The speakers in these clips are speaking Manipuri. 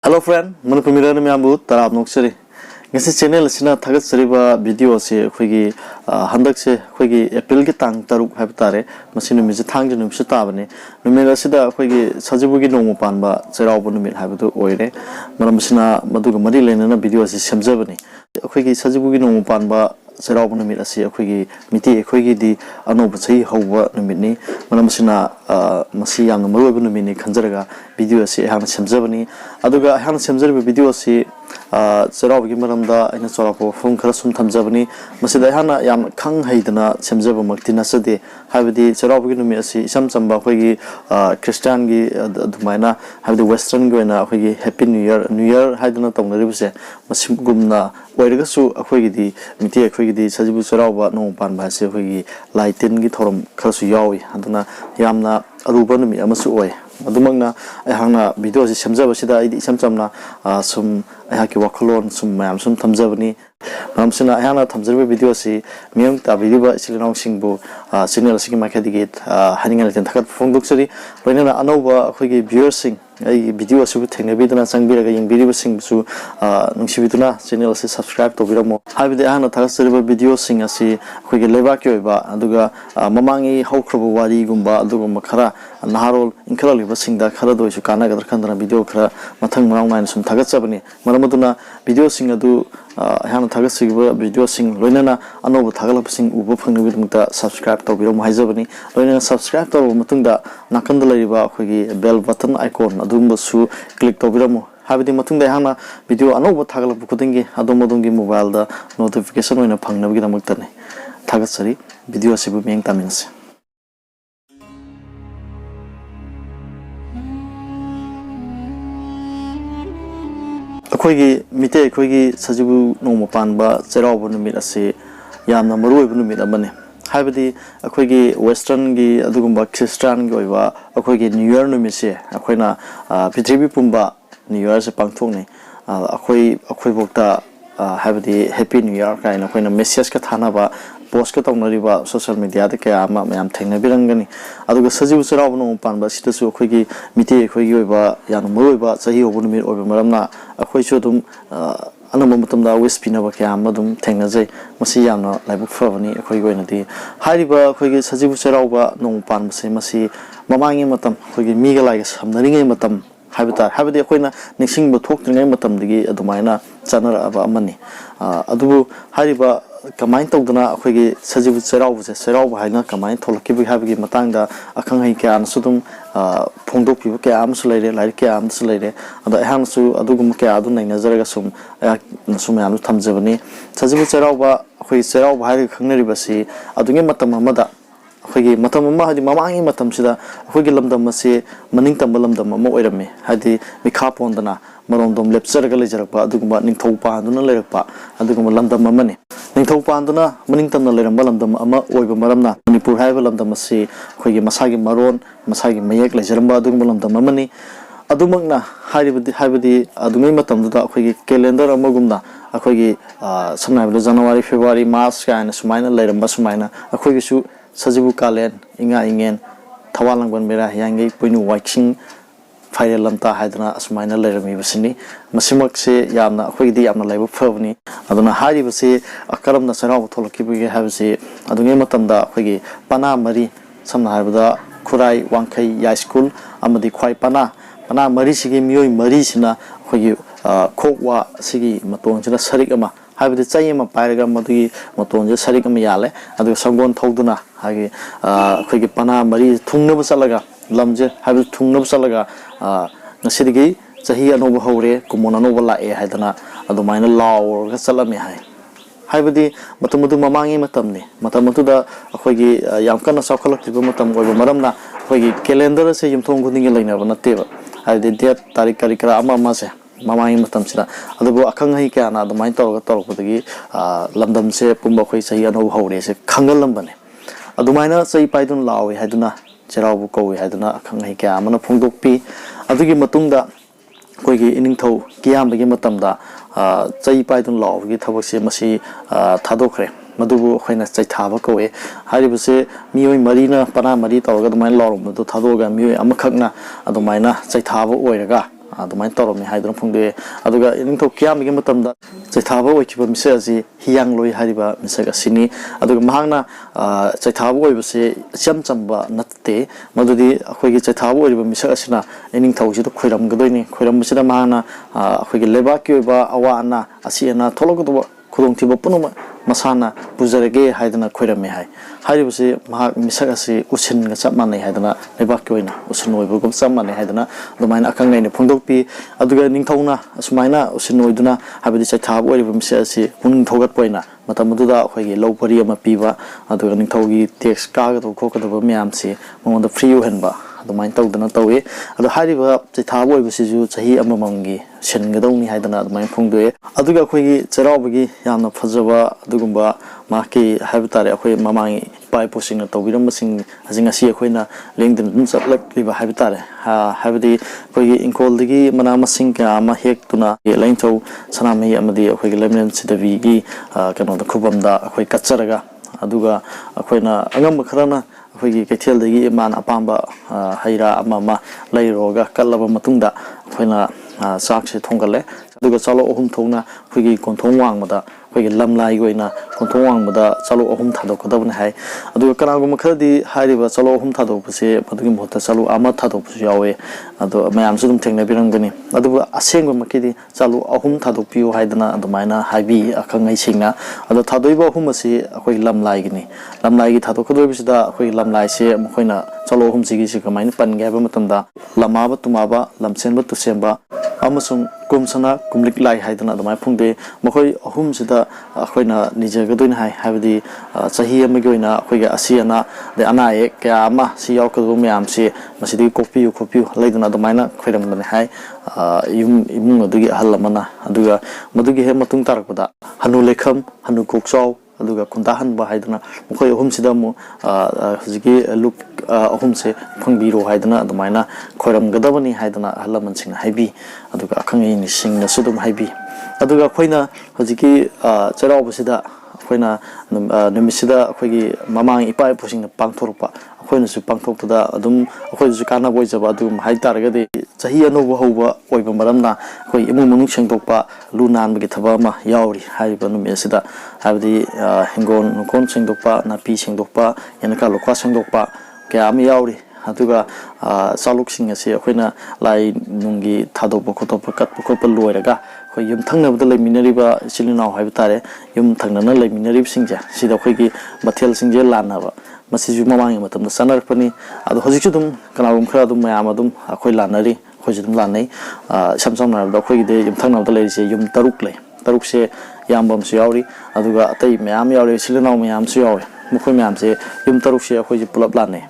Hello friend, Manipur Mirror Miambu, Tarab Noxeri. This channel is not Tagat Seriba videos here, Quiggy, Handaxe, Quiggy, a Pilgitang, Taruk Habitare, Masinum is a Tangenum Shatabani, Numerasida, Quiggy, Sajibu Nongma Panba, Cheiraoba Habitu Oire, Maramasina, Maduga Marilyn and a video is Semzebani. Quiggy Sajibu Nongma Panba. Cheiraoba numit asi akhoi miti akhoi di anoba chai hauba numit ni manamasina masi yamna maruba numit ni khanjaraga video asi hana semjabani aduga hana semjarba video asi Cheiraoba gi maramda aina chorapo phone khara sum thamjabani masida hana yam khang haidana semjaba maktina sade habidi Cheiraoba gi numit asi isam chamba akhoi gi Christian gi dumaina habidi western gi na akhoi gi happy new year haidana tongnaribse masim gumna oiragasu akhoi gi di miti akhoi di Sajibu Cheiraoba Nongma Panba se akhoi laitin gi thorom kharasu yawi aduna yamna aruba numi amasu oi adumangna ayhangna video si semjaba sida idi isam chamna sum ayhaki waklon sum mayam sum thamjabani mamsina ayhana thamjarba video si miyam ta video silinong singbu signal sigi makhadigi haninga ten thakat phongdoksari loinana anoba akhoi viewers sing ai video asu thengnabiduna changbiraga yingbiriba singsu nungsibiduna channel se subscribe tobiramo habide ahna thagasariba video sing asi akhoi lebak yoiba aduga mamangi haukhrobo wari gumba aduga makhara naharol inkhaliba singda khara doisu kana gadar khandana video khara mathang maungain sum thagatchabani maramaduna video sing adu ahna thagasiba video sing loinana anoba thagalap sing uba phangnabidumta subscribe tobiramo haijabani loinana subscribe tobo matungda nakanda lariba akhoi bell button icon adumbasu click tobiramo habidi matungda hana video anoba thagalap khudingi adomodungi mobile da notification oina phangnabgi damaktane thagatsari video asibu meng taminse akhoi mite akhoi Sajibu Nongma Panba Cheiraoba numit asi yamna maruoiba numit amane habidi akhoi western gi adugumba Christian gi oiba akhoi new year numit se akhoina pithribi pumba new year se pangthokni akhoi bokta habidi happy new year kaina akhoina message ka thanaba post ka tawnariba social media da kaya ama mayam thengnabirangani aduga Sajibu Cheiraoba Nongma Panba sitasu akhoi mite akhoi oiba yana maruoiba chahi obu numit oiba maramna akhoi chu dum anamba matamda wish pinaba kaya ama dum thengnajai masi yamna laibuk fabani akhoi goinadi hariba akhoi Sajibu Cheiraoba Nongma Panba se masi mamangi matam akhoi miga laiga samnaringai matam habidi akhoi niksingba thoktingai matamdagi adumaina chanaraba amani adubu hariba kamain tawdana akhoi Sajibu Cheiraoba haina kamain tholakibagi habigi matangda akhangai kya sudum phongdokpiba kya amsu leire lair kya amsu leire ada hansu adugum kya adu nainajaraga sum yam thamjabani Sajibu Cheiraoba akhoi Cheiraoba hai khangnaribasi adungi matam amada akhoi matam ama hadi mamangi matam sida akhoi lamdam ase maning tamba lamdam ama oirame hadi mikha pondana marondom lepcharaga lejarakpa adugumba ningthau panduna leirakpa adugumba lamdam amani ningthau panduna maning tamna leiramba lamdam ama oiba maramna Manipur haiba lamdam ase akhoi masagi maron masagi mayek lejaramba adugumba lamdam amani adumangna haibadi adungai matamduda akhoi calendar amagumna akhoi samnaibda January February March kaina sumaina leiramba sumaina akhoi su Sajibu kalen inga ingen thawalangban mera yangai poinu watching fire lamta haidana asmaina lerami basini masimak se yamna akhoi di yamna laibu phabni aduna hari base akaramna Cheiraoba tholakibagi habse adungai matamda akhoi pana mari samna haibada khurai wangkhai ya school amadi khwai pana mari sigi miyoi mari sina akhoi khokwa sigi matong sina sarik ama habidi chayema pairaga madui matonje sarik ama yale adu sangon thoduna hagi akhoi pana mari thungnaba chalaga lamje habi thungnaba chalaga nasidigi chahi anoba hore kumon anoba lae haidana adumaina law ga chalami hai habidi matamudu mamangi matamni matamatuda akhoi yamkana sakhalaktiba matam oiba maramna akhoi calendar se yumthong gudingi lainaba nateba habidi date tarik karikara ama se mamangi matam sida adubu akhangai kya na adumai torokpodagi lamdam se pumba khoi chahi anoba hore se khangalambane adumaina chai paidun lawi haiduna Cheiraoba kowi haiduna akhangai kya amana phongdokpi adugi matungda koigi iningthau kiyambagi matamda chai paidun lawgi thabakse masi thadokre madubu khoina chai thaba kowe haribase miyoi marina pana mari tawga adumai lawrum do thadoga miyoi amakhakna adumaina chai thaba oiraga ꯑꯗꯨꯃꯥꯏꯅ ꯇꯧꯔꯝꯃꯤ ꯍꯥꯏꯗꯨꯅ ꯐꯣꯡꯗꯣꯛꯑꯦ ꯑꯗꯨꯒ ꯏꯅꯤꯡꯊꯧ ꯀꯤꯌꯥꯝꯕꯒꯤ ꯃꯇꯝꯗ ꯆꯩꯊꯥꯕ ꯑꯣꯏꯈꯤꯕ ꯃꯤꯁꯛ ꯑꯁꯤ ꯍꯤꯌꯥꯡꯂꯣꯏ ꯍꯥꯏꯔꯤꯕ ꯃꯤꯁꯛ ꯑꯁꯤꯅꯤ ꯑꯗꯨꯒ ꯃꯍꯥꯛꯅ ꯆꯩꯊꯥꯕ ꯑꯣꯏꯕꯁꯦ ꯏꯆꯝ ꯆꯝꯕ ꯅꯠꯇꯦ ꯃꯗꯨꯗꯤ ꯑꯩꯈꯣꯏꯒꯤ ꯆꯩꯊꯥꯕ ꯑꯣꯏꯔꯤꯕ ꯃꯤꯁꯛ ꯑꯁꯤꯅ ꯏꯅꯤꯡꯊꯧꯁꯤꯗ ꯈꯣꯏꯔꯝꯒꯗꯣꯏꯅꯤ ꯈꯣꯏꯔꯝꯕꯁꯤꯗ ꯃꯍꯥꯛꯅ ꯑꯩꯈꯣꯏꯒꯤ ꯂꯩꯕꯥꯛꯀꯤ ꯑꯣꯏꯕ ꯑꯋꯥ ꯑꯅꯥ ꯑꯁꯤ ꯑꯅꯥ ꯊꯣꯛꯂꯛꯀꯗꯕ ꯈꯨꯗꯣꯡꯊꯤꯕ ꯄꯨꯝꯅꯃꯛ ꯃꯁꯥꯅ ꯄꯨꯖꯔꯒꯦ ꯍꯥꯏꯗꯅ ꯈꯣꯏꯔꯝꯃꯦ ꯍꯥꯏ ꯍꯥꯏꯔꯤꯕꯁꯤ ꯃꯍꯥꯛ ꯃꯤꯁꯛ ꯑꯁꯤ ꯎꯁꯤꯟꯒ ꯆꯞ ꯃꯥꯟꯅꯩ ꯍꯥꯏꯗꯅ ꯂꯩꯕꯥꯛꯀꯤ ꯑꯣꯏꯅ ꯎꯁꯤꯟ ꯑꯣꯏꯕꯒꯨꯝ ꯆꯞ ꯃꯥꯟꯅꯩ ꯍꯥꯏꯗꯅ ꯑꯗꯨꯃꯥꯏꯅ ꯑꯈꯪꯅꯩꯅ ꯐꯣꯡꯗꯣꯛꯄꯤ ꯑꯗꯨꯒ ꯅꯤꯡꯊꯧꯅ ꯑꯁꯨꯃꯥꯏꯅ ꯎꯁꯤꯟ ꯑꯣꯏꯗꯨꯅ ꯍꯥꯏꯕꯗꯤ ꯆꯩꯊꯥꯕ ꯑꯣꯏꯔꯤꯕ ꯃꯤꯁꯛ ꯑꯁꯤ ꯄꯨꯛꯅꯤꯡ ꯊꯧꯒꯠꯄ ꯑꯣꯏꯅ ꯃꯇꯝ ꯑꯗꯨꯗ ꯑꯩꯈꯣꯏꯒꯤ ꯂꯧ ꯄꯔꯤ ꯑꯃ ꯄꯤꯕ ꯑꯗꯨꯒ ꯅꯤꯡꯊꯧꯒꯤ ꯇꯦꯛꯁ ꯀꯥꯒꯗꯕ ꯈꯣꯠꯀꯗꯕ ꯃꯌꯥꯝꯁꯤ ꯃꯉꯣꯟꯗ ꯐ꯭ꯔꯤ ꯑꯣꯏꯍꯟꯕ ꯑꯗꯨꯃꯥꯏꯅ ꯇꯧꯗꯅ ꯇꯧꯏ ꯑꯗꯣ ꯍꯥꯏꯔꯤꯕ ꯆꯩꯊꯥꯕ ꯑꯣꯏꯕꯁꯤꯁꯨ ꯆꯍꯤ ꯑꯃꯃꯝꯒꯤ ꯁꯤꯟꯒꯗꯧꯅꯤ ꯍꯥꯏꯗꯅ ꯑꯗꯨꯃꯥꯏꯅ ꯐꯣꯡꯗꯣꯛꯑꯦ ꯑꯗꯨꯒ ꯑꯩꯈꯣꯏꯒꯤ ꯆꯩꯔꯥꯎꯕꯒꯤ ꯌꯥꯝꯅ ꯐꯖꯕ ꯑꯗꯨꯒꯨꯝꯕ ꯃꯍꯥꯛꯀꯤ ꯍꯥꯏꯕ ꯇꯥꯔꯦ ꯑꯩꯈꯣꯏ ꯃꯃꯥꯡꯒꯤ ꯏꯄꯥ ꯏꯄꯨꯁꯤꯡꯅ ꯇꯧꯕꯤꯔꯝꯕꯁꯤꯡ ꯑꯁꯤ ꯉꯁꯤ ꯑꯩꯈꯣꯏꯅ ꯂꯦꯡꯗꯅ ꯑꯗꯨꯝ ꯆꯠꯂꯛꯂꯤꯕ ꯍꯥꯏꯕ ꯇꯥꯔꯦ ꯍꯥꯏꯕꯗꯤ ꯑꯩꯈꯣꯏꯒꯤ ꯏꯪꯈꯣꯜꯗꯒꯤ ꯃꯅꯥ ꯃꯁꯤꯡ ꯀꯌꯥ ꯑꯃ ꯍꯦꯛꯇꯨꯅ ꯂꯥꯏꯅꯤꯡꯊꯧ ꯁꯅꯥꯃꯍꯤ ꯑꯃꯗꯤ ꯑꯩꯈꯣꯏꯒꯤ ꯂꯩꯃꯔꯦꯟ ꯁꯤꯗꯕꯤꯒꯤ ꯀꯩꯅꯣꯗ ꯈꯨꯕꯝꯗ ꯑꯩꯈꯣꯏ ꯀꯠꯆꯔꯒ ꯑꯗꯨꯒ ꯑꯩꯈꯣꯏꯅ ꯑꯉꯝꯕ ꯈꯔꯅ ꯑꯩꯈꯣꯏꯒꯤ ꯀꯩꯊꯦꯜꯗꯒꯤ ꯃꯥꯅ ꯑꯄꯥꯝꯕ ꯍꯩ ꯔꯥ ꯑꯃ ꯂꯩꯔꯨꯔꯒ ꯀꯠꯂꯕ ꯃꯇꯨꯡꯗ ꯑꯩꯈꯣꯏꯅ ꯆꯥꯛꯁꯦ ꯊꯣꯡꯒꯠꯂꯦ ꯑꯗꯨꯒ ꯆꯥꯂꯣꯛ ꯑꯍꯨꯝ ꯊꯣꯛꯅ ꯑꯩꯈꯣꯏꯒꯤ ꯀꯣꯟꯊꯣꯡ ꯋꯥꯡꯃꯗ ꯑꯩꯈꯣꯏꯒꯤ ꯂꯝꯂꯥꯏꯒꯤ ꯑꯣꯏꯅ ꯀꯣꯟꯊꯣꯡ ꯋꯥꯡꯃꯗ ꯆꯥꯂꯣꯛ ꯑꯍꯨꯝ ꯊꯥꯗꯣꯛꯀꯗꯕꯅꯤ ꯍꯥꯏ ꯑꯗꯨꯒ ꯀꯅꯥꯒꯨꯝꯕ ꯈꯔꯗꯤ ꯍꯥꯏꯔꯤꯕ ꯆꯥꯂꯣꯛ ꯑꯍꯨꯝ ꯊꯥꯗꯣꯛꯄꯁꯦ ꯃꯗꯨꯒꯤ ꯃꯍꯨꯠꯇ ꯆꯥꯂꯣꯛ ꯑꯃ ꯊꯥꯗꯣꯛꯄꯁꯨ ꯌꯥꯎꯋꯦ ꯑꯗꯣ ꯃꯌꯥꯝꯁꯨ ꯑꯗꯨꯝ ꯊꯦꯡꯅꯕꯤꯔꯝꯒꯅꯤ ꯑꯗꯨꯒ ꯑꯁꯦꯡꯕꯃꯛꯀꯤꯗꯤ ꯆꯥꯂꯣꯛ ꯑꯍꯨꯝ ꯊꯥꯗꯣꯛꯄꯤꯌꯨ ꯍꯥꯏꯗꯅ ꯑꯗꯨꯃꯥꯏꯅ ꯍꯥꯏꯕꯤ ꯑꯈꯪ-ꯑꯍꯩꯁꯤꯡꯅ ꯑꯗꯣ ꯊꯥꯗꯣꯛꯏꯕ ꯑꯍꯨꯝ ꯑꯁꯤ ꯑꯩꯈꯣꯏꯒꯤ ꯂꯝꯂꯥꯏꯒꯤꯅꯤ ꯂꯝꯂꯥꯏꯒꯤ ꯊꯥꯗꯣꯛꯀꯗꯧꯔꯤꯕꯁꯤꯗ ꯑꯩꯈꯣꯏꯒꯤ ꯂꯝꯂꯥꯏꯁꯦ ꯃꯈꯣꯏꯅ ꯆꯥꯂꯣꯛ ꯑꯍꯨꯝꯁꯤꯒꯤꯁꯤ ꯀꯃꯥꯏꯅ ꯄꯟꯒꯦ ꯍꯥꯏꯕ ꯃꯇꯝꯗ ꯂꯝꯃꯥꯕ ꯇꯨꯝꯃꯥꯕ ꯂꯝꯁꯦꯟꯕ ꯇꯨꯁꯦꯟꯕ ꯑꯃꯁꯨꯡ ꯀꯨꯝꯁꯅꯥ ꯀꯨꯝꯂꯤꯛ ꯂꯥꯏ ꯍꯥꯏꯗꯅ ꯑꯗꯨꯃꯥꯏꯅ ꯐꯣꯡꯗꯣꯛꯏ ꯃꯈꯣꯏ ꯑꯍꯨꯝꯁꯤꯗ ꯑꯩꯈꯣꯏꯅ ꯅꯤꯖꯒꯗꯣꯏꯅꯤ ꯍꯥꯏꯕꯗꯤ ꯆꯍꯤ ꯑꯃꯒꯤ ꯑꯣꯏꯅ ꯑꯩꯈꯣꯏꯒꯤ ꯑꯁꯤ ꯑꯅꯥ ꯑꯗꯩ ꯑꯅꯥ ꯑꯌꯦꯛ ꯀꯌꯥ ꯑꯃ ꯁꯤ ꯌꯥꯎꯔꯛꯀꯗꯕ ꯃꯌꯥꯝꯁꯤ ꯃꯁꯤꯗꯒꯤ ꯀꯣꯛꯄꯤꯌꯨ ꯈꯣꯠꯄꯤꯌꯨ ꯂꯩꯗꯅ ꯑꯗꯨꯃꯥꯏꯅ ꯈꯣꯏꯔꯝꯕꯅꯤ ꯍꯥꯏ ꯏꯃꯨꯡ ꯑꯗꯨꯒꯤ ꯑꯍꯜ ꯑꯃꯅ ꯑꯗꯨꯒ ꯃꯗꯨꯒꯤ ꯍꯦꯛ ꯃꯇꯨꯡ ꯇꯥꯔꯛꯄꯗ ꯍꯅꯨ ꯂꯩꯈꯝ ꯍꯅꯨ ꯀꯣꯛꯆꯥꯎ ꯑꯗꯨꯒ ꯈꯨꯟꯗꯥꯍꯟꯕ ꯍꯥꯏꯗꯅ ꯃꯈꯣꯏ ꯑꯍꯨꯝꯁꯤꯗ ꯑꯃꯨꯛ ꯍꯧꯖꯤꯛꯀꯤ ꯂꯨꯞ ꯑꯍꯨꯝꯁꯦ ꯐꯪꯕꯤꯔꯣ ꯍꯥꯏꯗꯅ ꯑꯗꯨꯃꯥꯏꯅ ꯈꯣꯏꯔꯝꯒꯗꯕꯅꯤ ꯍꯥꯏꯗꯅ ꯑꯍꯜ ꯂꯃꯟꯁꯤꯡꯅ ꯍꯥꯏꯕꯤ ꯑꯗꯨꯒ ꯑꯈꯪ-ꯑꯍꯩꯁꯤꯡꯅꯁꯨ ꯑꯗꯨꯝ ꯍꯥꯏꯕꯤ ꯑꯗꯨꯒ ꯑꯩꯈꯣꯏꯅ ꯍꯧꯖꯤꯛꯀꯤ ꯆꯩꯔꯥꯎꯕꯁꯤꯗ ꯑꯩꯈꯣꯏꯅ ꯅꯨꯃꯤꯠꯁꯤꯗ ꯑꯩꯈꯣꯏꯒꯤ ꯃꯃꯥꯡ ꯏꯄꯥ ꯏꯄꯨꯁꯤꯡꯅ ꯄꯥꯡꯊꯣꯔꯛꯄ ꯑꯩꯈꯣꯏꯅꯁꯨ ꯄꯥꯡꯊꯣꯛꯄꯗ ꯑꯗꯨꯝ ꯑꯩꯈꯣꯏꯗꯁꯨ ꯀꯥꯟꯅꯕ ꯑꯣꯏꯖꯕ ꯑꯗꯨꯒꯨꯝꯕ ꯍꯥꯏ ꯇꯥꯔꯒꯗꯤ ꯆꯍꯤ ꯑꯅꯧꯕ ꯍꯧꯕ ꯑꯣꯏꯕ ꯃꯔꯝꯅ ꯑꯩꯈꯣꯏ ꯏꯃꯨꯡ ꯃꯅꯨꯡ ꯁꯦꯡꯗꯣꯛꯄ ꯂꯨ ꯅꯥꯟꯕꯒꯤ ꯊꯕꯛ ꯑꯃ ꯌꯥꯎꯔꯤ ꯍꯥꯏꯔꯤꯕ ꯅꯨꯃꯤꯠ ꯑꯁꯤꯗ ꯍꯥꯏꯕꯗꯤ ꯍꯤꯡꯒꯣꯜ ꯅꯨꯡꯈꯣꯜ ꯁꯦꯡꯗꯣꯛꯄ ꯅꯥꯄꯤ ꯁꯦꯡꯗꯣꯛꯄ ꯌꯦꯅꯈꯥ ꯂꯨꯈꯥ ꯁꯦꯡꯗꯣꯛꯄ ꯀꯌꯥ ꯑꯃ ꯌꯥꯎꯔꯤ ꯑꯗꯨꯒ ꯆꯥꯂꯨꯛꯁꯤꯡ ꯑꯁꯤ ꯑꯩꯈꯣꯏꯅ ꯂꯥꯏ ꯅꯨꯡꯒꯤ ꯊꯥꯗꯣꯛꯄ ꯈꯣꯠꯇꯣꯛꯄ ꯀꯠꯄ ꯈꯣꯠꯄ ꯂꯣꯏꯔꯒ ꯑꯩꯈꯣꯏ ꯌꯨꯝꯊꯪꯅꯕꯗ ꯂꯩꯃꯤꯟꯅꯔꯤꯕ ꯏꯆꯤꯜ ꯏꯅꯥꯎ ꯍꯥꯏꯕ ꯇꯥꯔꯦ ꯌꯨꯝ ꯊꯪꯅꯅ ꯂꯩꯃꯤꯟꯅꯔꯤꯕꯁꯤꯡꯁꯦ ꯁꯤꯗ ꯑꯩꯈꯣꯏꯒꯤ ꯃꯊꯦꯜꯁꯤꯡꯁꯦ ꯂꯥꯟꯅꯕ ꯃꯁꯤꯁꯨ ꯃꯃꯥꯡꯒꯤ ꯃꯇꯝꯗ ꯆꯠꯅꯔꯛꯄꯅꯤ ꯑꯗꯣ ꯍꯧꯖꯤꯛꯁꯨ ꯑꯗꯨꯝ ꯀꯅꯥꯒꯨꯝꯕ ꯈꯔ ꯑꯗꯨꯝ ꯃꯌꯥꯝ ꯑꯗꯨꯝ ꯑꯩꯈꯣꯏ ꯂꯥꯟꯅꯔꯤ ꯑꯩꯈꯣꯏꯁꯨ ꯑꯗꯨꯝ ꯂꯥꯟꯅꯩ ꯏꯁꯝ ꯁꯝꯅ ꯍꯥꯏꯔꯕꯗ ꯑꯩꯈꯣꯏꯒꯤꯗꯤ ꯌꯨꯝꯊꯪꯅꯕꯗ ꯂꯩꯔꯤꯁꯦ ꯌꯨꯝ 6 ꯂꯩ 6ꯁꯦ ꯏꯌꯥꯝꯕ ꯑꯃꯁꯨ ꯌꯥꯎꯔꯤ ꯑꯗꯨꯒ ꯑꯇꯩ ꯃꯌꯥꯝ ꯌꯥꯎꯔꯤ ꯏꯆꯤꯜ ꯏꯅꯥꯎꯃꯌꯥꯝꯁꯨ ꯌꯥꯎꯔꯤ ꯃꯈꯣꯏ ꯃꯌꯥꯝꯁꯦ ꯌꯨꯝ 6ꯁꯦ ꯑꯩꯈꯣꯏꯁꯦ ꯄꯨꯂꯞ ꯂꯥꯟꯅꯩ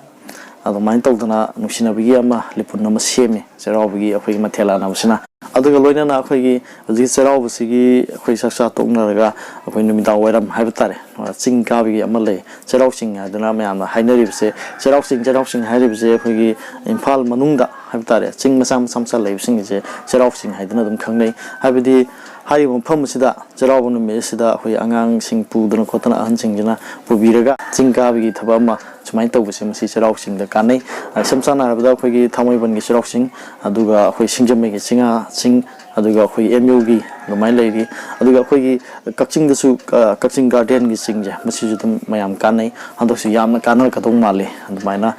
ꯑꯗꯨꯃꯥꯏꯅ ꯇꯧꯗꯅ ꯅꯨꯡꯁꯤꯅꯕꯒꯤ ꯑꯃ ꯂꯤꯄꯨꯟ ꯑꯃ ꯁꯦꯝꯃꯤ ꯆꯩꯔꯥꯎꯕꯒꯤ ꯑꯩꯈꯣꯏꯒꯤ ꯃꯊꯦꯜ ꯂꯥꯟꯅꯕꯁꯤꯅ ꯑꯗꯨꯒ ꯂꯣꯏꯅꯅ ꯑꯩꯈꯣꯏꯒꯤ ꯍꯧꯖꯤꯛ ꯆꯩꯔꯥꯎꯕꯁꯤꯒꯤ ꯑꯩꯈꯣꯏ ꯆꯥꯛꯆꯥ ꯇꯣꯛꯅꯔꯒ ꯑꯩꯈꯣꯏ ꯅꯨꯃꯤꯗꯥꯡ ꯋꯥꯏꯔꯝ ꯍꯥꯏꯕ ꯇꯥꯔꯦ ꯆꯤꯡ ꯀꯥꯕꯒꯤ ꯑꯃ ꯂꯩ ꯆꯩꯔꯥꯎ ꯆꯤꯡ ꯍꯥꯏꯗꯅ ꯃꯌꯥꯝꯅ ꯍꯥꯏꯅꯔꯤꯕꯁꯦ ꯆꯩꯔꯥꯎ ꯆꯤꯡ ꯍꯥꯏꯔꯤꯕꯁꯦ ꯑꯩꯈꯣꯏꯒꯤ ꯏꯝꯐꯥꯜ ꯃꯅꯨꯡꯗ ꯍꯥꯏꯕ ꯇꯥꯔꯦ ꯆꯤꯡ ꯃꯆꯥ ꯂꯩꯕꯁꯤꯡꯁꯦ ꯆꯩꯔꯥꯎ ꯆꯤꯡ ꯍꯥꯏꯗꯅ ꯑꯗꯨم ꯈꯪꯅꯩ ꯍꯥꯏꯕꯗꯤ ꯍꯥꯏꯔꯤꯕ ꯃꯐꯝ ꯑꯁꯤꯗ ꯆꯩꯔꯥꯎꯕ ꯅꯨꯃꯤꯠ ꯑꯁꯤꯗ ꯑꯩꯈꯣꯏ ꯑꯉꯥꯡꯁꯤꯡ ꯄꯨꯗꯅ ꯈꯣꯠꯇꯅ ꯑꯍꯟꯁꯤꯡꯁꯤꯅ ꯄꯨꯕꯤꯔꯒ ꯆꯤꯡ ꯀꯥꯕꯒꯤ ꯊꯕꯛ ꯑꯃ ꯁꯨꯃꯥꯏꯅ ꯇꯧꯕꯁꯦ ꯃꯁꯤ ꯆꯩꯔꯥꯎ ꯆꯤꯡꯗ ꯀꯥꯟꯅꯩ ꯏꯁꯝ ꯁꯝꯅ ꯍꯥꯏꯔꯕꯗ ꯑꯩꯈꯣꯏꯒꯤ ꯊꯥꯡꯃꯩꯕꯟꯒꯤ ꯆꯩꯔꯥꯎ ꯆꯤꯡ ꯑꯗꯨꯒ ꯑꯩꯈꯣꯏ ꯁꯤꯡꯖꯃꯩꯒꯤ ꯆꯤꯡꯉꯥ ꯆꯤꯡ ꯑꯗꯨꯒ ꯑꯩꯈꯣꯏ MUꯒꯤ ꯑꯗꯨꯃꯥꯏꯅ ꯂꯩꯔꯤ ꯑꯗꯨꯒ ꯑꯩꯈꯣꯏꯒꯤ ꯀꯛꯆꯤꯡꯗꯁꯨ ꯀꯛꯆꯤꯡ ꯒꯥꯔꯗꯦꯟꯒꯤ ꯆꯤꯡꯁꯦ ꯃꯁꯤꯁꯨ ꯑꯗꯨꯝ ꯃꯌꯥꯝ ꯀꯥꯟꯅꯩ ꯍꯟꯗꯛꯁꯨ ꯌꯥꯝꯅ ꯀꯥꯟꯅꯔꯛꯀꯗꯧ ꯃꯥꯜꯂꯤ ꯑꯗꯨꯃꯥꯏꯅ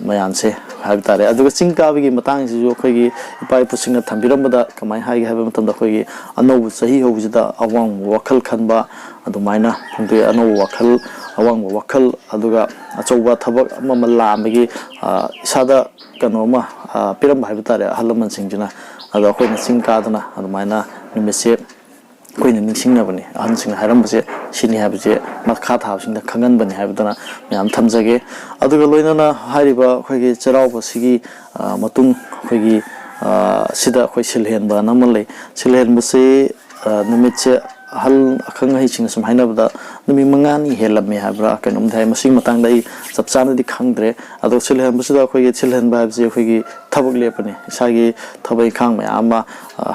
ꯃꯌꯥꯝꯁꯦ ꯍꯥꯏꯕ ꯇꯥꯔꯦ ꯑꯗꯨꯒ ꯆꯤꯡ ꯀꯥꯕꯒꯤ ꯃꯇꯥꯡꯁꯤꯁꯨ ꯑꯩꯈꯣꯏꯒꯤ ꯏꯄꯥ ꯏꯄꯨꯁꯤꯡꯅ ꯊꯝꯕꯤꯔꯝꯕꯗ ꯀꯃꯥꯏꯅ ꯍꯥꯏꯒꯦ ꯍꯥꯏꯕ ꯃꯇꯝꯗ ꯑꯩꯈꯣꯏꯒꯤ ꯑꯅꯧꯕ ꯆꯍꯤ ꯍꯧꯕꯁꯤꯗ ꯑꯋꯥꯡꯕ ꯋꯥꯈꯜ ꯈꯟꯕ ꯑꯗꯨꯃꯥꯏꯅ ꯐꯣꯡꯗꯣꯛꯑꯦ ꯑꯅꯧꯕ ꯋꯥꯈꯜ ꯑꯋꯥꯡꯕ ꯋꯥꯈꯜ ꯑꯗꯨꯒ ꯑꯆꯧꯕ ꯊꯕꯛ ꯑꯃ ꯂꯥꯝꯕꯒꯤ ꯏꯁꯥꯗ ꯀꯩꯅꯣꯝꯃ ꯄꯤꯔꯝꯕ ꯍꯥꯏꯕ ꯇꯥꯔꯦ ꯑꯍꯜ ꯂꯃꯟꯁꯤꯡꯁꯤꯅ ꯑꯗꯣ ꯑꯩꯈꯣꯏꯅ ꯆꯤꯡ ꯀꯥꯗꯅ ꯑꯗꯨꯃꯥꯏꯅ ꯅꯨꯃꯤꯠꯁꯦ ꯑꯩꯈꯣꯏꯅ ꯅꯤꯡꯁꯤꯡꯅꯕꯅꯤ ꯑꯍꯟꯁꯤꯡꯅ ꯍꯥꯏꯔꯝꯕꯁꯦ ꯁꯤꯅꯤ ꯍꯥꯏꯕꯁꯦ ꯃꯈꯥ ꯊꯥꯕꯁꯤꯡꯗ ꯈꯪꯍꯟꯕꯅꯤ ꯍꯥꯏꯕꯗꯅ ꯃꯌꯥꯝ ꯊꯝꯖꯒꯦ ꯑꯗꯨꯒ ꯂꯣꯏꯅꯅ ꯍꯥꯏꯔꯤꯕ ꯑꯩꯈꯣꯏꯒꯤ ꯆꯩꯔꯥꯎꯕꯁꯤꯒꯤ ꯃꯇꯨꯡ ꯑꯩꯈꯣꯏꯒꯤ ꯁꯤꯗ ꯑꯩꯈꯣꯏ ꯁꯤꯜꯍꯦꯟꯕ ꯑꯃ ꯂꯩ ꯁꯤꯜꯍꯦꯟꯕꯁꯤ ꯅꯨꯃꯤꯠꯁꯦ ꯑꯍꯜ ꯑꯈꯪ ꯑꯍꯩꯁꯤꯡꯅ ꯁꯨꯝ ꯍꯥꯏꯅꯕꯗ ꯅꯨꯃꯤꯠ ꯃꯉꯥꯅꯤ ꯍꯦꯜꯂꯝꯃꯦ ꯍꯥꯏꯕ꯭ꯔꯥ ꯀꯩꯅꯣꯝꯗꯤ ꯍꯥꯏ ꯃꯁꯤꯒꯤ ꯃꯇꯥꯡꯗ ꯑꯩ ꯆꯞ ꯆꯥꯅꯗꯤ ꯈꯪꯗ꯭ꯔꯦ ꯑꯗꯣ ꯁꯤꯜꯍꯟꯕꯁꯤꯗ ꯑꯩꯈꯣꯏꯒꯤ ꯁꯤꯜꯍꯟꯕ ꯍꯥꯏꯕꯁꯤ ꯑꯩꯈꯣꯏꯒꯤ ꯊꯕꯛ ꯂꯦꯞꯄꯅꯤ ꯏꯁꯥꯒꯤ ꯊꯕꯛ ꯏꯪꯈꯥꯡ ꯃꯌꯥꯝ ꯑꯃ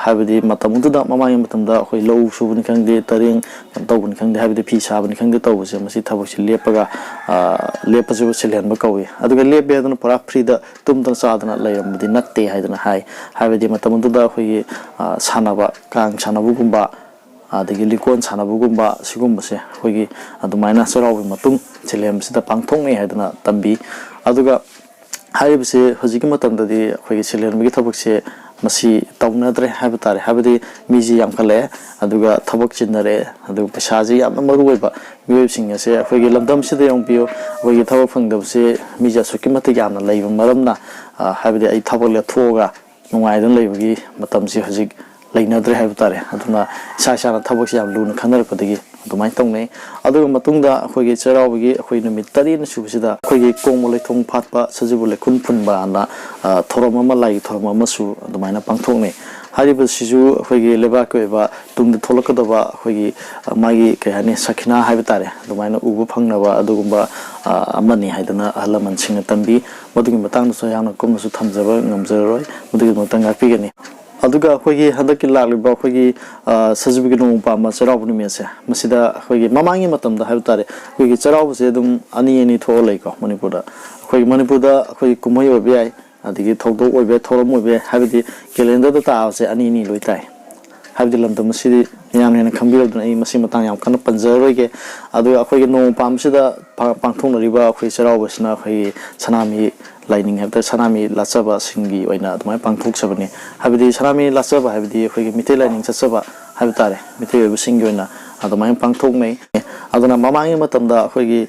ꯍꯥꯏꯕꯗꯤ ꯃꯇꯝꯗꯨꯗ ꯃꯃꯥꯡꯒꯤ ꯃꯇꯝꯗ ꯑꯩꯈꯣꯏ ꯂꯧ ꯁꯨꯕꯅꯤ ꯈꯪꯗꯦ ꯇꯔꯦꯡ ꯇꯧꯕꯅꯤ ꯈꯪꯗꯦ ꯍꯥꯏꯕꯗꯤ ꯐꯤ ꯁꯥꯕꯅꯤ ꯈꯪꯗꯦ ꯇꯧꯕꯁꯦ ꯃꯁꯤ ꯊꯕꯛꯁꯤ ꯂꯦꯞꯄꯒ ꯂꯦꯞꯄꯁꯨ ꯁꯤꯜꯍꯟꯕ ꯀꯧꯏ ꯑꯗꯨꯒ ꯂꯦꯞꯄꯦ ꯍꯥꯏꯗꯅ ꯄꯨꯔꯥ ꯐ꯭ꯔꯤꯗ ꯇꯨꯝꯗꯅ ꯆꯥꯗꯅ ꯂꯩꯔꯝꯕꯗꯤ ꯅꯠꯇꯦ ꯍꯥꯏꯗꯅ ꯍꯥꯏ ꯍꯥꯏꯕꯗꯤ ꯃꯇꯝꯗꯨꯗ ꯑꯩꯈꯣꯏꯒꯤ ꯁꯥꯟꯅꯕ ꯀꯥꯡ ꯁꯥꯟꯅꯕꯒꯨꯝꯕ ꯑꯗꯒꯤ ꯂꯤꯀꯣꯟ ꯁꯥꯟꯅꯕꯒꯨꯝꯕ ꯁꯤꯒꯨꯝꯕꯁꯦ ꯑꯩꯈꯣꯏꯒꯤ ꯑꯗꯨꯃꯥꯏꯅ ꯆꯩꯔꯥꯎꯕꯒꯤ ꯃꯇꯨꯡ ꯁꯤꯜꯍꯦꯟꯕꯁꯤꯗ ꯄꯥꯡꯊꯣꯛꯅꯩ ꯍꯥꯏꯗꯅ ꯇꯝꯕꯤ ꯑꯗꯨꯒ ꯍꯥꯏꯔꯤꯕꯁꯦ ꯍꯧꯖꯤꯛꯀꯤ ꯃꯇꯝꯗꯗꯤ ꯑꯩꯈꯣꯏꯒꯤ ꯁꯤꯜꯍꯦꯟꯕꯒꯤ ꯊꯕꯛꯁꯦ ꯃꯁꯤ ꯇꯧꯅꯗ꯭ꯔꯦ ꯍꯥꯏꯕ ꯇꯥꯔꯦ ꯍꯥꯏꯕꯗꯤ ꯃꯤꯁꯤ ꯌꯥꯝꯈꯠꯂꯛꯑꯦ ꯑꯗꯨꯒ ꯊꯕꯛ ꯆꯤꯟꯅꯔꯛꯑꯦ ꯑꯗꯨꯒ ꯄꯩꯁꯥꯁꯤ ꯌꯥꯝꯅ ꯃꯔꯨꯑꯣꯏꯕ ꯃꯤꯑꯣꯏꯁꯤꯡ ꯑꯁꯦ ꯑꯩꯈꯣꯏꯒꯤ ꯂꯝꯗꯝꯁꯤꯗ ꯌꯦꯡꯕꯤꯌꯨ ꯑꯩꯈꯣꯏꯒꯤ ꯊꯕꯛ ꯐꯪꯗꯕꯁꯦ ꯃꯤꯁꯦ ꯑꯁꯨꯛꯀꯤ ꯃꯇꯤꯛ ꯌꯥꯝꯅ ꯂꯩꯕ ꯃꯔꯝꯅ ꯍꯥꯏꯕꯗꯤ ꯑꯩ ꯊꯕꯛ ꯂꯦꯞꯊꯣꯛꯑꯒ ꯅꯨꯡꯉꯥꯏꯗꯅ ꯂꯩꯕꯒꯤ ꯃꯇꯝꯁꯤ ꯍꯧꯖꯤꯛ ꯂꯩꯅꯗ꯭ꯔꯦ ꯍꯥꯏꯕ ꯇꯥꯔꯦ ꯑꯗꯨꯅ ꯏꯁꯥꯅ ꯊꯕꯛꯁꯤ ꯌꯥꯝ ꯂꯨꯅ ꯈꯟꯅꯔꯛꯄꯗꯒꯤ ꯑꯗꯨꯃꯥꯏꯅ ꯇꯧꯅꯩ ꯑꯗꯨꯒ ꯃꯇꯨꯡꯗ ꯑꯩꯈꯣꯏꯒꯤ ꯆꯩꯔꯥꯎꯕꯒꯤ ꯑꯩꯈꯣꯏ ꯅꯨꯃꯤꯠ 9 ꯁꯨꯕꯁꯤꯗ ꯑꯩꯈꯣꯏꯒꯤ ꯀꯣꯡꯕ ꯂꯩꯊꯣꯡ ꯐꯥꯠꯄ ꯁꯖꯤꯕꯨ ꯂꯩꯈꯨꯟ ꯐꯨꯟꯕ ꯑꯅ ꯊꯧꯔꯝ ꯑꯃ ꯂꯥꯏꯒꯤ ꯊꯧꯔꯝ ꯑꯃꯁꯨ ꯑꯗꯨꯃꯥꯏꯅ ꯄꯥꯡꯊꯣꯛꯅꯩ ꯍꯥꯏꯔꯤꯕꯁꯤꯁꯨ ꯑꯩꯈꯣꯏꯒꯤ ꯂꯩꯕꯥꯛꯀꯤ ꯑꯣꯏꯕ ꯇꯨꯡꯗ ꯊꯣꯛꯂꯛꯀꯗꯕ ꯑꯩꯈꯣꯏꯒꯤ ꯃꯥꯒꯤ ꯀꯩ ꯍꯥꯏꯅꯤ ꯁꯈꯤꯅꯥ ꯍꯥꯏꯕ ꯇꯥꯔꯦ ꯑꯗꯨꯃꯥꯏꯅ ꯎꯕ ꯐꯪꯅꯕ ꯑꯗꯨꯒꯨꯝꯕ ꯑꯃꯅꯤ ꯍꯥꯏꯗꯅ ꯑꯍꯜ ꯂꯃꯟꯁꯤꯡꯅ ꯇꯝꯕꯤ ꯃꯗꯨꯒꯤ ꯃꯇꯥꯡꯗꯁꯨ ꯌꯥꯝꯅ ꯀꯨꯞꯅꯁꯨ ꯊꯝꯖꯕ ꯉꯝꯖꯔꯔꯣꯏ ꯃꯗꯨꯒꯤꯗꯃꯛꯇ ꯉꯥꯛꯄꯤꯒꯅꯤ ꯑꯗꯨꯒ ꯑꯩꯈꯣꯏꯒꯤ ꯍꯟꯗꯛꯀꯤ ꯂꯥꯛꯂꯤꯕ ꯑꯩꯈꯣꯏꯒꯤ ꯁꯖꯤꯕꯨꯒꯤ ꯅꯣꯡꯃ ꯄꯥꯟꯕ ꯆꯩꯔꯥꯎꯕ ꯅꯨꯃꯤꯠꯁꯦ ꯃꯁꯤꯗ ꯑꯩꯈꯣꯏꯒꯤ ꯃꯃꯥꯡꯒꯤ ꯃꯇꯝꯗ ꯍꯥꯏꯕ ꯇꯥꯔꯦ ꯑꯩꯈꯣꯏꯒꯤ ꯆꯩꯔꯥꯎꯕꯁꯦ ꯑꯗꯨꯝ ꯑꯅꯤ ꯊꯣꯛꯑ ꯂꯩꯀꯣ ꯃꯅꯤꯄꯨꯔꯗ ꯑꯩꯈꯣꯏꯒꯤ ꯀꯨꯝꯍꯩ ꯑꯣꯏꯕ ꯌꯥꯏ ꯑꯗꯒꯤ ꯊꯧꯗꯣꯛ ꯑꯣꯏꯕ ꯌꯥꯏ ꯊꯧꯔꯝ ꯑꯣꯏꯕ ꯌꯥꯏ ꯍꯥꯏꯕꯗꯤ ꯀꯦꯂꯦꯟꯗꯔꯗ ꯇꯥꯕꯁꯦ ꯑꯅꯤ ꯂꯣꯏ ꯇꯥꯏ ꯍꯥꯏꯕꯗꯤ ꯂꯝꯗꯝ ꯑꯁꯤꯗꯤ ꯃꯌꯥꯝꯅ ꯍꯦꯟꯅ ꯈꯪꯕꯤꯔꯕꯗꯨꯅ ꯑꯩ ꯃꯁꯤ ꯃꯇꯥꯡ ꯌꯥꯝ ꯀꯟꯅ ꯄꯟꯖꯔꯔꯣꯏꯒꯦ ꯑꯗꯨꯒ ꯑꯩꯈꯣꯏꯒꯤ ꯅꯣꯡꯃ ꯄꯥꯟꯕꯁꯤꯗ ꯄꯥꯡꯊꯣꯛꯅꯔꯤꯕ ꯑꯩꯈꯣꯏ ꯆꯩꯔꯥꯎꯕꯁꯤꯅ ꯑꯩꯈꯣꯏꯒꯤ ꯁꯅꯥꯃꯍꯤ ꯂꯥꯏꯅꯤꯡ ꯍꯥꯏꯕ ꯇꯥꯔꯦ ꯁꯅꯥꯃꯍꯤ ꯂꯥꯠꯆꯕꯁꯤꯡꯒꯤ ꯑꯣꯏꯅ ꯑꯗꯨꯃꯥꯏꯅ ꯄꯥꯡꯊꯣꯛꯆꯕꯅꯤ ꯍꯥꯏꯕꯗꯤ ꯁꯅꯥꯃꯍꯤ ꯂꯥꯠꯆꯕ ꯍꯥꯏꯕꯗꯤ ꯑꯩꯈꯣꯏꯒꯤ ꯃꯤꯇꯩ ꯂꯥꯏꯅꯤꯡ ꯆꯠꯆꯕ ꯍꯥꯏꯕ ꯇꯥꯔꯦ ꯃꯤꯇꯩ ꯑꯣꯏꯕꯁꯤꯡꯒꯤ ꯑꯣꯏꯅ ꯑꯗꯨꯃꯥꯏꯅ ꯄꯥꯡꯊꯣꯛꯅꯩ ꯑꯗꯨꯅ ꯃꯃꯥꯡꯒꯤ ꯃꯇꯝꯗ ꯑꯩꯈꯣꯏꯒꯤ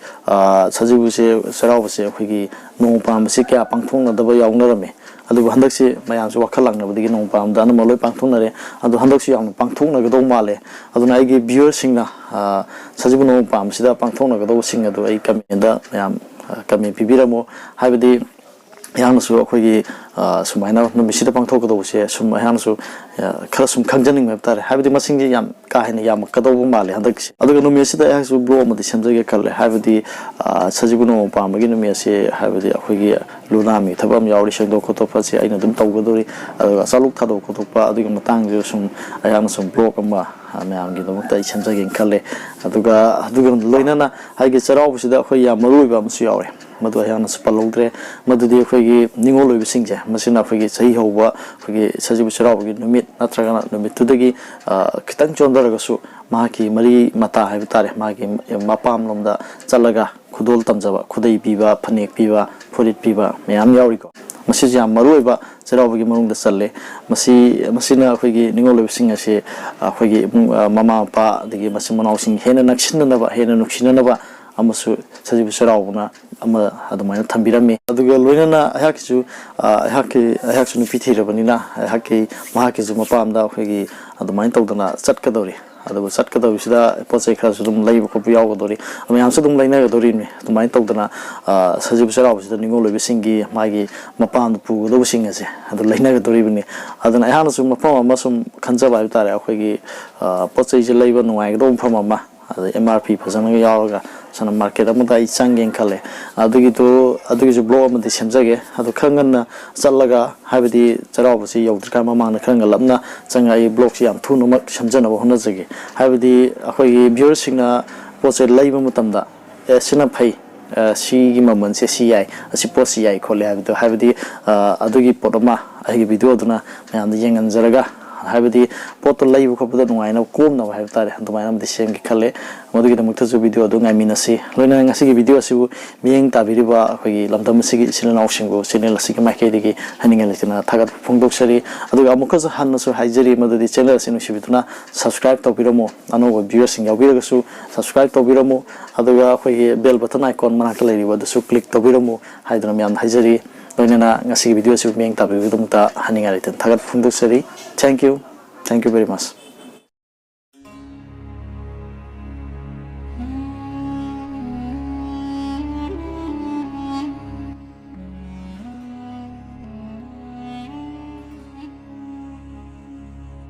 ꯁꯖꯤꯕꯨꯁꯦ ꯆꯩꯔꯥꯎꯕꯁꯦ ꯑꯩꯈꯣꯏꯒꯤ ꯅꯣꯡꯃ ꯄꯥꯟꯕꯁꯤ ꯀꯌꯥ ꯄꯥꯡꯊꯣꯛꯅꯗꯕ ꯌꯥꯎꯅꯔꯝꯃꯤ ꯑꯗꯨꯕꯨ ꯍꯟꯗꯛꯁꯤ ꯃꯌꯥꯝꯁꯨ ꯋꯥꯈꯜ ꯂꯥꯡꯅꯕꯗꯒꯤ ꯅꯣꯡꯃ ꯄꯥꯟꯕꯗ ꯑꯅꯝꯕ ꯂꯣꯏ ꯄꯥꯡꯊꯣꯛꯅꯔꯦ ꯑꯗꯣ ꯍꯟꯗꯛꯁꯨ ꯌꯥꯝꯅ ꯄꯥꯡꯊꯣꯛꯅꯒꯗꯧ ꯃꯥꯜꯂꯦ ꯑꯗꯨꯅ ꯑꯩꯒꯤ ꯚ꯭ꯌꯨꯋꯔꯁꯤꯡꯅ ꯁꯖꯤꯕꯨ ꯅꯣꯡꯃ ꯄꯥꯟꯕꯁꯤꯗ ꯄꯥꯡꯊꯣꯛꯅꯒꯗꯧꯕꯁꯤꯡ ꯑꯗꯨ ꯑꯩ ꯀꯃꯦꯟꯗ ꯃꯌꯥꯝ ꯀꯃꯦꯟ ꯄꯤꯕꯤꯔꯝꯃꯨ ꯍꯥꯏꯕꯗꯤ ꯑꯩꯍꯥꯛꯅꯁꯨ ꯑꯩꯈꯣꯏꯒꯤ ꯁꯨꯃꯥꯏꯅ ꯅꯨꯃꯤꯠꯁꯤꯗ ꯄꯥꯡꯊꯣꯛꯀꯗꯧꯕꯁꯦ ꯁꯨꯝ ꯑꯩꯍꯥꯛꯅꯁꯨ ꯈꯔ ꯁꯨꯝ ꯈꯪꯖꯅꯤꯡꯕ ꯍꯥꯏꯕ ꯇꯥꯔꯦ ꯍꯥꯏꯕꯗꯤ ꯃꯁꯤꯡꯁꯦ ꯌꯥꯝ ꯀꯥ ꯍꯦꯟꯅ ꯌꯥꯝꯃꯛꯀꯗꯧꯕ ꯃꯥꯜꯂꯦ ꯍꯟꯗꯛꯀꯤꯁꯦ ꯑꯗꯨꯒ ꯅꯨꯃꯤꯠꯁꯤꯗ ꯑꯩꯍꯥꯛꯁꯨ ꯕ꯭ꯂꯣꯛ ꯑꯃꯗꯤ ꯁꯦꯝꯖꯒꯦ ꯈꯜꯂꯦ ꯍꯥꯏꯕꯗꯤ ꯁꯖꯤꯕꯨ ꯅꯣꯡꯃ ꯄꯥꯟꯕꯒꯤ ꯅꯨꯃꯤꯠ ꯑꯁꯤ ꯍꯥꯏꯕꯗꯤ ꯑꯩꯈꯣꯏꯒꯤ ꯂꯨꯅꯥꯝꯒꯤ ꯊꯕꯛ ꯑꯃ ꯌꯥꯎꯔꯤ ꯁꯦꯡꯗꯣꯛ ꯈꯣꯠꯇꯣꯛꯄꯁꯦ ꯑꯩꯅ ꯑꯗꯨꯝ ꯇꯧꯒꯗꯧꯔꯤ ꯑꯗꯨꯒ ꯆꯥꯂꯨꯛ ꯊꯥꯗꯣꯛ ꯈꯣꯠꯇꯣꯛꯄ ꯑꯗꯨꯒꯤ ꯃꯇꯥꯡꯁꯤꯁꯨ ꯁꯨꯝ ꯑꯩꯍꯥꯛꯅ ꯁꯨꯝ ꯕ꯭ꯂꯣꯛ ꯑꯃ ꯃꯌꯥꯝꯒꯤꯗꯃꯛꯇ ꯑꯩ ꯁꯦꯝꯖꯒꯦꯅ ꯈꯜꯂꯦ ꯑꯗꯨꯒ ꯂꯣꯏꯅꯅ ꯍꯥꯏꯗꯤ ꯆꯩꯔꯥꯎꯕꯁꯤꯗ ꯑꯩꯈꯣꯏ ꯌꯥꯝ ꯃꯔꯨꯑꯣꯏꯕ ꯑꯃꯁꯨ ꯌꯥꯎꯔꯦ ꯃꯗꯨ ꯑꯩꯍꯥꯛꯅꯁꯨ ꯄꯜꯍꯧꯗ꯭ꯔꯦ ꯃꯗꯨꯗꯤ ꯑꯩꯈꯣꯏꯒꯤ ꯅꯤꯡꯉꯣꯜ ꯑꯣꯏꯕꯁꯤꯡꯁꯦ ꯃꯁꯤꯅ ꯑꯩꯈꯣꯏꯒꯤ ꯆꯍꯤ ꯍꯧꯕ ꯑꯩꯈꯣꯏꯒꯤ ꯁꯖꯤꯕꯨ ꯆꯩꯔꯥꯎꯕꯒꯤ ꯅꯨꯃꯤꯠ ꯅꯠꯇ꯭ꯔꯒꯅ ꯅꯨꯃꯤꯠꯇꯨꯗꯒꯤ ꯈꯤꯇꯪ ꯆꯣꯟꯊꯔꯒꯁꯨ ꯃꯍꯥꯛꯀꯤ ꯃꯔꯤ ꯃꯇꯥ ꯍꯥꯏꯕ ꯇꯥꯔꯦ ꯃꯥꯒꯤ ꯃꯄꯥꯝꯂꯣꯝꯗ ꯆꯠꯂꯒ ꯈꯨꯗꯣꯜ ꯇꯝꯖꯕ ꯈꯨꯗꯩ ꯄꯤꯕ ꯐꯅꯦꯛ ꯄꯤꯕ ꯐꯨꯔꯤꯠ ꯄꯤꯕ ꯃꯌꯥꯝ ꯌꯥꯎꯔꯤꯀꯣ ꯃꯁꯤꯁꯨ ꯌꯥꯝ ꯃꯔꯨꯑꯣꯏꯕ ꯆꯩꯔꯥꯎꯕꯒꯤ ꯃꯅꯨꯡꯗ ꯆꯜꯂꯦ ꯃꯁꯤꯅ ꯑꯩꯈꯣꯏꯒꯤ ꯅꯤꯡꯉꯣꯜ ꯑꯣꯏꯕꯁꯤꯡ ꯑꯁꯤ ꯑꯩꯈꯣꯏꯒꯤ ꯏꯃꯨꯡ ꯃꯃꯥ ꯃꯄꯥ ꯑꯗꯒꯤ ꯃꯆꯤꯟ ꯃꯅꯥꯎꯁꯤꯡ ꯍꯦꯟꯅ ꯅꯛꯁꯤꯟꯅꯅꯕ ꯍꯦꯟꯅ ꯅꯨꯡꯁꯤꯅꯅꯕ ꯑꯃꯁꯨ ꯁꯖꯤꯕꯨ ꯆꯩꯔꯥꯎꯕꯅ ꯑꯃ ꯑꯗꯨꯃꯥꯏꯅ ꯊꯝꯕꯤꯔꯝꯃꯤ ꯑꯗꯨꯒ ꯂꯣꯏꯅꯅ ꯑꯩꯍꯥꯛꯁꯨ ꯅꯨꯄꯤ ꯊꯤꯔꯕꯅꯤꯅ ꯃꯍꯥꯛꯀꯤꯁꯨ ꯃꯄꯥꯝꯗ ꯑꯩꯈꯣꯏꯒꯤ ꯑꯗꯨꯃꯥꯏꯅ ꯇꯧꯗꯅ ꯆꯠꯀꯗꯧꯔꯤ ꯑꯗꯨꯒ ꯆꯠꯀꯗꯧꯔꯤꯁꯤꯗ ꯄꯣꯠ ꯆꯩ ꯈꯔꯁꯨ ꯑꯗꯨꯝ ꯂꯩꯕ ꯈꯣꯠꯄ ꯌꯥꯎꯒꯗꯧꯔꯤ ꯃꯌꯥꯝꯁꯨ ꯑꯗꯨꯝ ꯂꯩꯅꯒꯗꯧꯔꯤꯕꯅꯤ ꯑꯗꯨꯃꯥꯏꯅ ꯇꯧꯗꯅ ꯁꯖꯤꯕꯨ ꯆꯩꯔꯥꯎꯕꯁꯤꯗ ꯅꯤꯡꯉꯣꯜ ꯑꯣꯏꯕꯁꯤꯡꯒꯤ ꯃꯥꯒꯤ ꯃꯄꯥꯝꯗ ꯄꯨꯒꯗꯧꯕꯁꯤꯡ ꯑꯁꯦ ꯑꯗꯨ ꯂꯩꯅꯒꯗꯧꯔꯤꯕꯅꯤ ꯑꯗꯨꯅ ꯑꯩꯍꯥꯛꯅꯁꯨ ꯃꯐꯝ ꯑꯃ ꯁꯨꯝ ꯈꯟꯖꯕ ꯍꯥꯏꯕ ꯇꯥꯔꯦ ꯑꯩꯈꯣꯏꯒꯤ ꯄꯣꯠ ꯆꯩꯁꯦ ꯂꯩꯕ ꯅꯨꯡꯉꯥꯏꯒꯗꯧꯕ ꯃꯐꯝ ꯑꯃ ꯑꯗ MRP ꯐꯖꯅꯒ ꯌꯥꯎꯔꯒ ꯁꯅ ꯃꯥꯔꯀꯦꯠ ꯑꯃꯗ ꯑꯩ ꯆꯪꯒꯦꯅ ꯈꯜꯂꯦ ꯑꯗꯨꯒꯤꯁꯨ ꯕ꯭ꯂꯣꯛ ꯑꯃꯗꯤ ꯁꯦꯝꯖꯒꯦ ꯑꯗꯣꯈꯔ ꯉꯟꯅ ꯆꯠꯂꯒ ꯍꯥꯏꯕꯗꯤ ꯆꯩꯔꯥꯎꯕꯁꯤ ꯌꯧꯗ꯭ꯔꯤꯀꯥꯟ ꯃꯃꯥꯡꯗ ꯈꯔ ꯉꯜꯂꯞꯅ ꯆꯪꯉ ꯑꯩ ꯕ꯭ꯂꯣꯛꯁꯤ ꯌꯥꯝ ꯊꯨꯅꯃꯛ ꯁꯦꯝꯖꯅꯕ ꯍꯣꯠꯅꯖꯒꯦ ꯍꯥꯏꯕꯗꯤ ꯑꯩꯈꯣꯏꯒꯤ ꯚ꯭ꯌꯨꯋꯔꯁꯤꯡꯅ ꯄꯣꯠꯁꯦ ꯂꯩꯕ ꯃꯇꯝꯗ ꯁꯤꯅ ꯐꯩ ꯁꯤꯒꯤ ꯃꯃꯜꯁꯦ ꯁꯤ ꯌꯥꯏ ꯑꯁꯤ ꯄꯣꯠꯁꯤ ꯌꯥꯏ ꯈꯣꯠꯂꯦ ꯍꯥꯏꯕꯗꯣ ꯍꯥꯏꯕꯗꯤ ꯑꯗꯨꯒꯤ ꯄꯣꯠ ꯑꯃ ꯑꯩꯒꯤ ꯚꯤꯗꯤꯑꯣꯗꯨꯅ ꯃꯌꯥꯝꯗ ꯌꯦꯡꯍꯟꯖꯔꯒ ꯍꯥꯏꯕꯗꯤ ꯄꯣꯠꯇꯣ ꯂꯩꯕ ꯈꯣꯠꯄꯗ ꯅꯨꯡꯉꯥꯏꯅꯕ ꯀꯣꯝꯅꯕ ꯍꯥꯏꯕ ꯇꯥꯔꯦ ꯑꯗꯨꯃꯥꯏꯅ ꯑꯃꯗꯤ ꯁꯦꯝꯒꯦ ꯈꯜꯂꯦ ꯃꯗꯨꯒꯤꯗꯃꯛꯇꯁꯨ ꯚꯤꯗꯤꯑꯣ ꯑꯗꯨ ꯉꯥꯏꯃꯤꯟꯅꯁꯤ ꯂꯣꯏꯅꯅ ꯉꯁꯤꯒꯤ ꯚꯤꯗꯤꯑꯣ ꯑꯁꯤꯕꯨ ꯃꯤꯠꯌꯦꯡ ꯇꯥꯕꯤꯔꯤꯕ ꯑꯩꯈꯣꯏꯒꯤ ꯂꯝꯗꯝ ꯑꯁꯤꯒꯤ ꯏꯆꯤꯜ ꯏꯅꯥꯎꯁꯤꯡꯕꯨ ꯆꯦꯅꯦꯜ ꯑꯁꯤꯒꯤ ꯃꯥꯏꯀꯩꯗꯒꯤ ꯍꯟꯅꯤꯡꯉꯥꯏ ꯂꯩꯇꯅ ꯊꯥꯒꯠꯄ ꯐꯣꯡꯗꯣꯛꯆꯔꯤ ꯑꯗꯨꯒ ꯑꯃꯨꯛꯀꯁꯨ ꯍꯟꯅꯁꯨ ꯍꯥꯏꯖꯔꯤ ꯃꯗꯨꯗꯤ ꯆꯦꯅꯦꯜ ꯑꯁꯤ ꯅꯨꯡꯁꯤꯕꯤꯗꯨꯅ ꯁꯕꯁꯀ꯭ꯔꯥꯏꯕ ꯇꯧꯕꯤꯔꯝꯃꯨ ꯑꯅꯧꯕ ꯚ꯭ꯌꯨꯋꯔꯁꯤꯡ ꯌꯥꯎꯕꯤꯔꯒꯁꯨ ꯁꯕꯁꯀ꯭ꯔꯥꯏꯕ ꯇꯧꯕꯤꯔꯝꯃꯨ ꯑꯗꯨꯒ ꯑꯩꯈꯣꯏꯒꯤ ꯕꯦꯜ ꯕꯇꯟ ꯑꯥꯏꯀꯣꯟ ꯃꯅꯥꯛꯇ ꯂꯩꯔꯤꯕ ꯑꯗꯨꯁꯨ ꯀ꯭ꯂꯤꯛ ꯇꯧꯕꯤꯔꯝꯃꯨ ꯍꯥꯏꯗꯨꯅ ꯃꯌꯥꯝꯗ ꯍꯥꯏꯖꯔꯤ ꯂꯣꯏꯅꯅ ꯉꯁꯤꯒꯤ ꯚꯤꯗꯤꯑꯣ ꯑꯁꯤꯕꯨ ꯃꯤꯠꯌꯦꯡ ꯇꯥꯕꯤꯕꯒꯤꯗꯃꯛꯇ ꯍꯟꯅꯤꯡꯉꯥꯏ ꯂꯩꯇꯅ ꯊꯥꯒꯠꯄ ꯐꯣꯡꯗꯣꯛꯆꯔꯤ ꯊꯦꯡꯛ ꯌꯨ ꯚꯦꯔꯤ ꯃꯆ